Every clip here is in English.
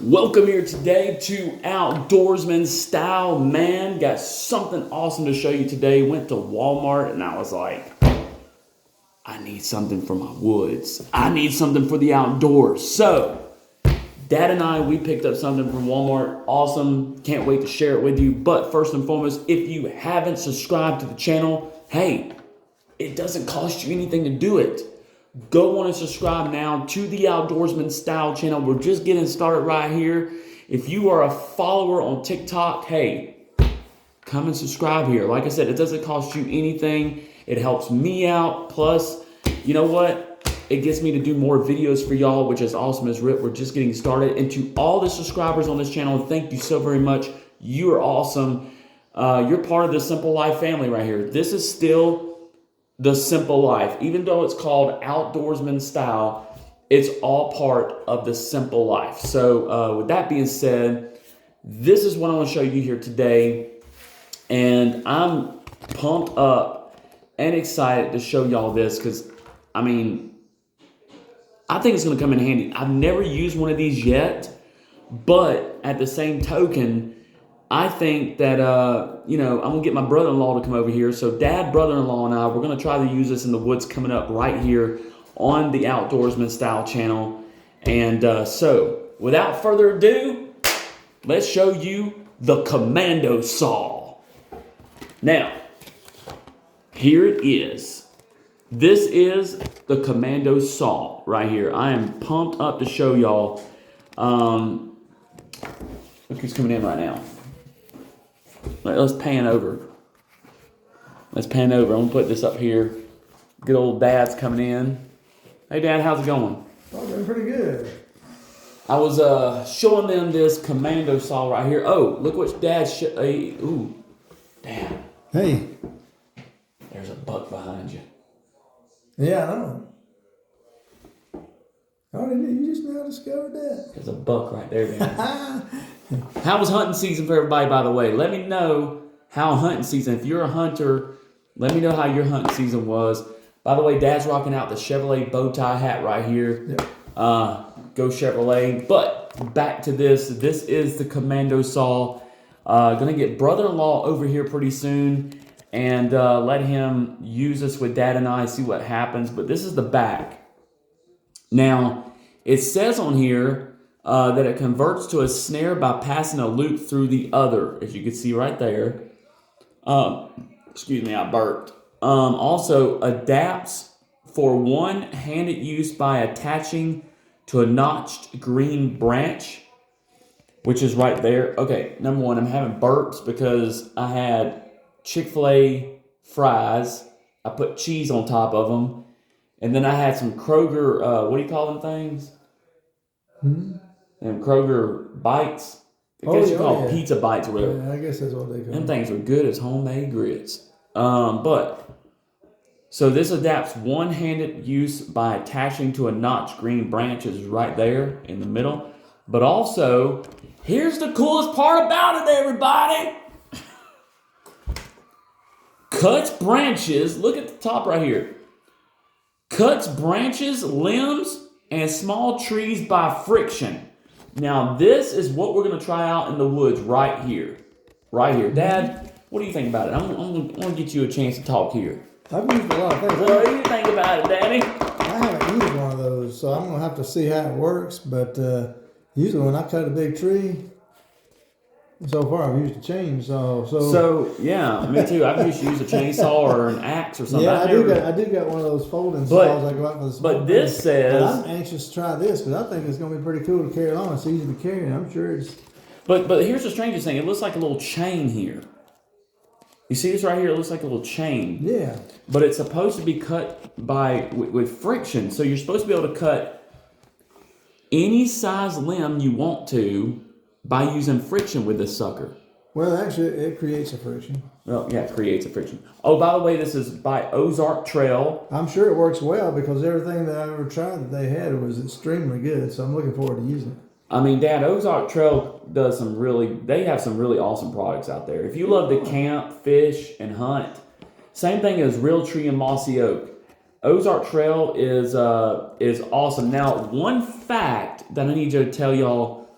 Welcome here today to Outdoorsman Style. Man, got something awesome to show you today. Went to Walmart and I was like, I need something for my woods. I need something for the outdoors. So, Dad and I, we picked up something from Walmart. Awesome. Can't wait to share it with you. But first and foremost, if you haven't subscribed to the channel, hey, it doesn't cost you anything to do it. Go on and subscribe now to the Outdoorsman Style channel. We're just getting started right here. If you are a follower on TikTok, hey, come and subscribe here. Like I said, it doesn't cost you anything. It helps me out. Plus, you know what? It gets me to do more videos for y'all, which is awesome as rip. We're just getting started. And to all the subscribers on this channel, thank you so very much. You are awesome. You're part of the Simple Life family right here. This is still the simple life. Even though it's called Outdoorsman Style, it's all part of the simple life. So with that being said, this is what I want to show you here today. And I'm pumped up and excited to show y'all this because, I mean, I think it's going to come in handy. I've never used one of these yet, but at the same token, I think that, I'm going to get my brother-in-law to come over here. So Dad, brother-in-law, and I, we're going to try to use this in the woods coming up right here on the Outdoorsman Style channel. And so, without further ado, let's show you the Commando saw. Now, here it is. This is the Commando saw right here. I am pumped up to show y'all. Look who's coming in right now. Let's pan over. I'm going to put this up here. Good old Dad's coming in. Hey, Dad, how's it going? Oh, doing pretty good. I was showing them this Commando saw right here. Oh, look what Dad's ooh, Dad. Hey. There's a buck behind you. Yeah, I know. Oh, you just now discovered that? There's a buck right there, Dad. How was hunting season for everybody, by the way? Let me know how hunting season, if you're a hunter, let me know how your hunting season was. By the way, Dad's rocking out the Chevrolet bow tie hat right here. Yep. Go Chevrolet. But back to this. This is the Commando saw. Gonna get brother-in-law over here pretty soon and let him use this with Dad and I, see what happens. But this is the back. Now, it says on here that it converts to a snare by passing a loop through the other, as you can see right there. Excuse me, I burped. Also adapts for one-handed use by attaching to a notched green branch, which is right there. Okay, number one, I'm having burps because I had Chick-fil-A fries. I put cheese on top of them. And then I had some Kroger, what do you call them things? Them Kroger bites. I guess you call them pizza bites or whatever. Yeah, I guess that's what they call them. Them things were good as homemade grits. So this adapts one-handed use by attaching to a notched green branch is right there in the middle. But also, here's the coolest part about it, everybody. Cuts branches, look at the top right here. Cuts branches, limbs, and small trees by friction. Now, this is what we're going to try out in the woods right here. Right here. Dad, what do you think about it? I'm going to get you a chance to talk here. I've used a lot of things. What do you think about it, Daddy? I haven't used one of those, so I'm going to have to see how it works. But usually when I cut a big tree, so far I've used a chainsaw. So yeah, me too. I've used to use a chainsaw or an axe or something. Yeah, I do got one of those folding saws. I go out for the small But this things. says... But I'm anxious to try this because I think it's going to be pretty cool to carry along. It's easy to carry, and I'm sure it's... But here's the strangest thing. It looks like a little chain here. You see this right here? It looks like a little chain. Yeah. But it's supposed to be cut with friction. So you're supposed to be able to cut any size limb you want to by using friction with this sucker. Well, actually, it creates a friction. Well, yeah, it creates a friction. Oh, by the way, this is by Ozark Trail. I'm sure it works well because everything that I ever tried that they had was extremely good. So I'm looking forward to using it. I mean, Dad, Ozark Trail does they have some really awesome products out there. If you love to camp, fish, and hunt, same thing as Real Tree and Mossy Oak. Ozark Trail is awesome. Now, one fact that I need to tell y'all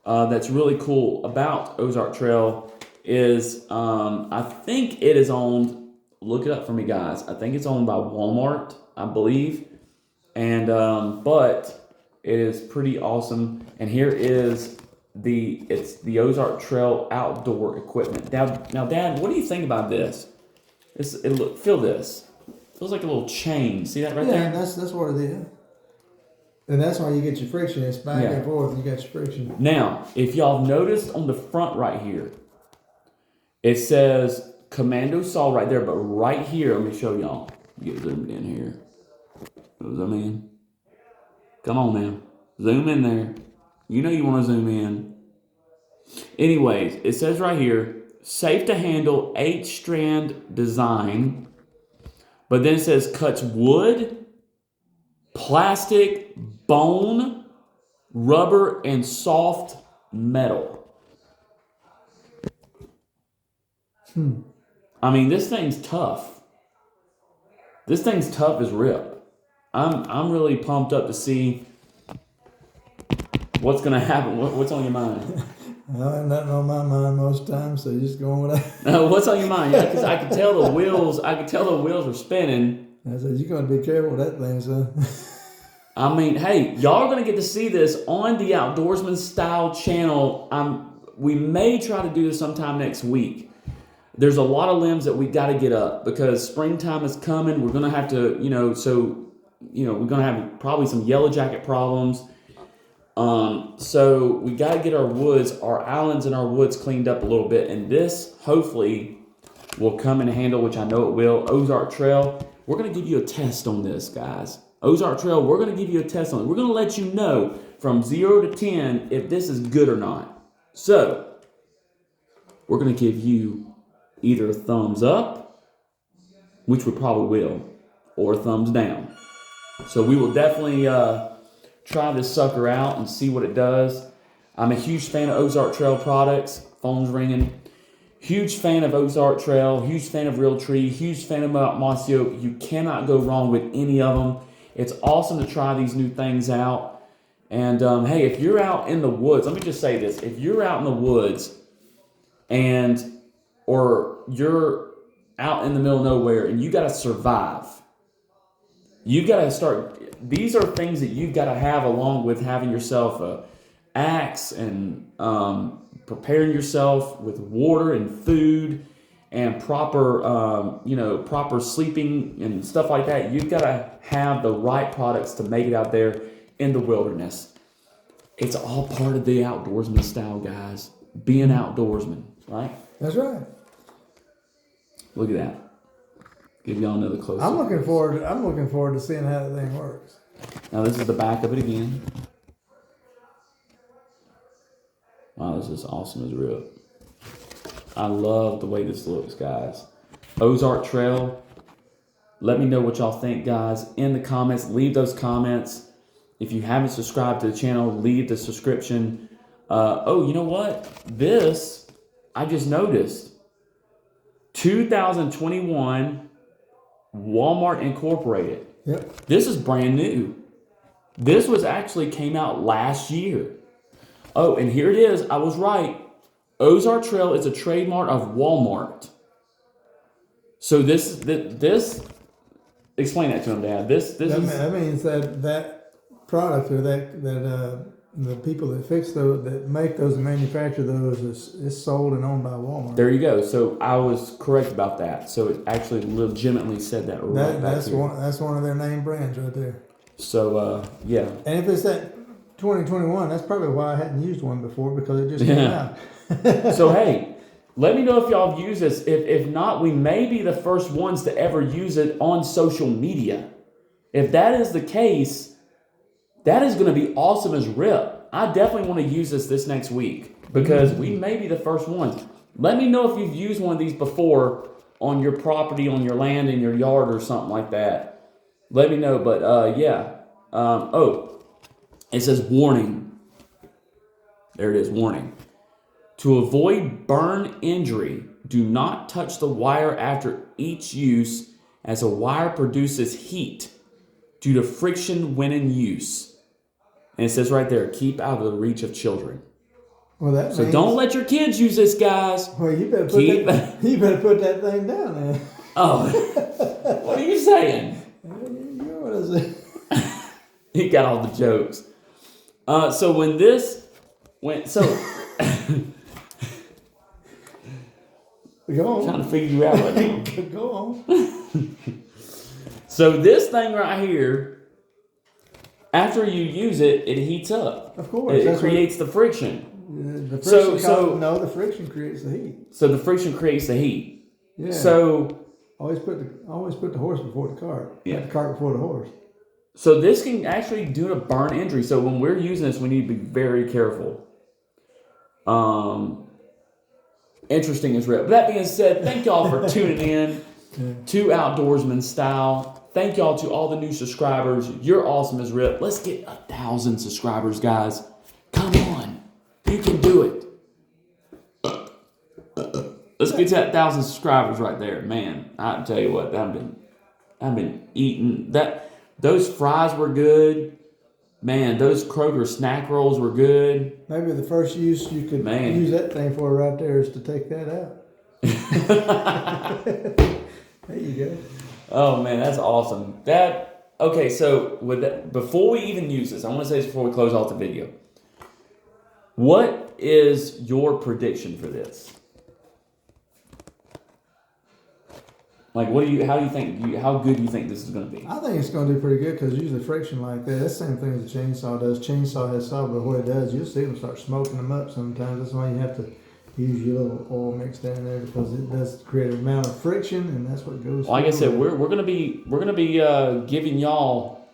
that's really cool about Ozark Trail is I think it is owned, look it up for me guys, I think it's owned by Walmart, I believe. And but it is pretty awesome. And here is it's the Ozark Trail outdoor equipment. Now Dad, what do you think about this? Feel this. Feels like a little chain. See that right there? Yeah, that's what it is. And that's why you get your friction. It's back and forth. You got your friction. Now, if y'all have noticed on the front right here, it says Commando saw right there, but right here, let me show y'all. Get zoomed in here. Zoom in. Come on now. Zoom in there. You know you want to zoom in. Anyways, it says right here, safe to handle 8-strand design. But then it says cuts wood, plastic, bone, rubber, and soft metal. I mean, this thing's tough. This thing's tough as rip. I'm really pumped up to see what's gonna happen. What's on your mind? Nothing on my mind most times, so just going with that. What's on your mind? Yeah, because I could tell the wheels. I could tell the wheels were spinning. I said, "You're gonna be careful with that thing, son." I mean, hey, y'all are gonna get to see this on the Outdoorsman Style channel. We may try to do this sometime next week. There's a lot of limbs that we got to get up because springtime is coming. We're gonna have to, we're gonna have probably some yellow jacket problems. So we got to get our islands and our woods cleaned up a little bit. And this hopefully will come in handle, which I know it will. Ozark Trail, we're going to give you a test on this, guys. Ozark Trail, we're going to give you a test on it. We're going to let you know from 0 to 10 if this is good or not. So we're going to give you either a thumbs up, which we probably will, or a thumbs down. So we will definitely try this sucker out and see what it does. I'm a huge fan of Ozark Trail products. Phone's ringing. Huge fan of Ozark Trail. Huge fan of Realtree. Huge fan of Mossy Oak. You cannot go wrong with any of them. It's awesome to try these new things out. And hey, if you're out in the woods, let me just say this. If you're out in the woods or you're out in the middle of nowhere and you got to survive, you got to start. These are things that you've got to have along with having yourself a axe and preparing yourself with water and food and proper sleeping and stuff like that. You've got to have the right products to make it out there in the wilderness. It's all part of the outdoorsman style, guys. Be an outdoorsman, right? That's right. Look at that. Give y'all another close up. I'm looking forward to seeing how the thing works. Now this is the back of it again. Wow, this is awesome as real. I love the way this looks, guys. Ozark Trail. Let me know what y'all think, guys. In the comments, leave those comments. If you haven't subscribed to the channel, leave the subscription. Oh, you know what? This, I just noticed. 2021 Walmart Incorporated. Yep. This is brand new. This came out last year. Oh, and here it is. I was right. Ozark Trail is a trademark of Walmart. So this explain that to him, Dad. That means that product or that the people that make those and manufacture those is sold and owned by Walmart. There you go. So I was correct about that. So it actually legitimately said that right back here. That's one of their name brands right there. So yeah. And if it's that 2021, that's probably why I hadn't used one before, because it just came out. So hey, let me know if y'all have used this. If not, we may be the first ones to ever use it on social media. If that is the case, that is going to be awesome as rip. I definitely want to use this next week because we may be the first ones. Let me know if you've used one of these before on your property, on your land, in your yard or something like that. Let me know. But yeah. It says warning. There it is, warning. To avoid burn injury, do not touch the wire after each use, as a wire produces heat due to friction when in use. And it says right there, keep out of the reach of children. Well, that So means, don't let your kids use this, guys. Well, you better put you better put that thing down there. Oh, what are you saying? You know what I said. He got all the jokes. So when this went, so Go on. I'm trying to figure you out right now. Go on. So this thing right here, after you use it, it heats up. Of course, It creates the friction. The friction no, the friction creates the heat. So the friction creates the heat. Yeah. So always put the horse before the cart. Yeah. Not the cart before the horse. So this can actually do a burn injury. So when we're using this, we need to be very careful. Interesting as real. But that being said, thank y'all for tuning in to Outdoorsman Style. Thank y'all to all the new subscribers. You're awesome as rip. Let's get 1,000 subscribers, guys. Come on. You can do it. Let's get to that 1,000 subscribers right there. Man, I tell you what, I've been eating that. Those fries were good. Man, those Kroger snack rolls were good. Maybe the first use you could use that thing for right there is to take that out. There you go. Oh man, that's awesome. Okay, so with that, before we even use this, I want to say this before we close off the video. What is your prediction for this? Like, how do you think? How good do you think this is going to be? I think it's going to do pretty good because usually friction like that, that's the same thing as a chainsaw does. Chainsaw has saw, but what it does, you'll see them start smoking them up sometimes. That's why you have to use your little oil mix down there because it does create an amount of friction, and that's what goes. Like I said, we're gonna be giving y'all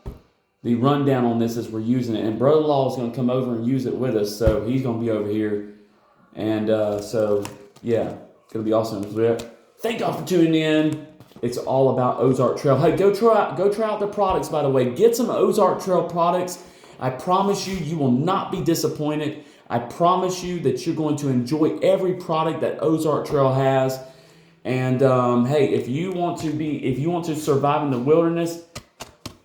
the rundown on this as we're using it, and brother-in-law is gonna come over and use it with us, so he's gonna be over here, and so yeah, it's gonna be awesome. Thank y'all for tuning in. It's all about Ozark Trail. Hey, go try out the products, by the way. Get some Ozark Trail products. I promise you will not be disappointed. I promise you that you're going to enjoy every product that Ozark Trail has. And hey, if you want to survive in the wilderness,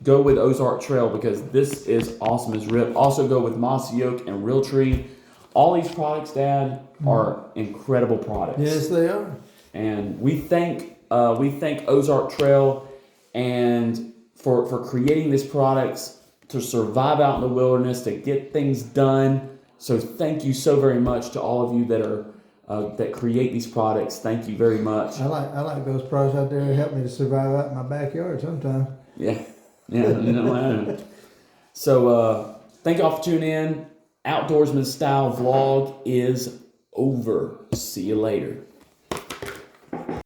go with Ozark Trail because this is awesome as rip. Also go with Mossy Oak and Realtree. All these products, Dad, are incredible products. Yes, they are. And we thank Ozark Trail and for creating these products to survive out in the wilderness, to get things done. So thank you so very much to all of you that are that create these products. Thank you very much. I like those products out there that help me to survive out in my backyard sometimes. Yeah. So thank y'all for tuning in. Outdoorsman Style vlog is over. See you later.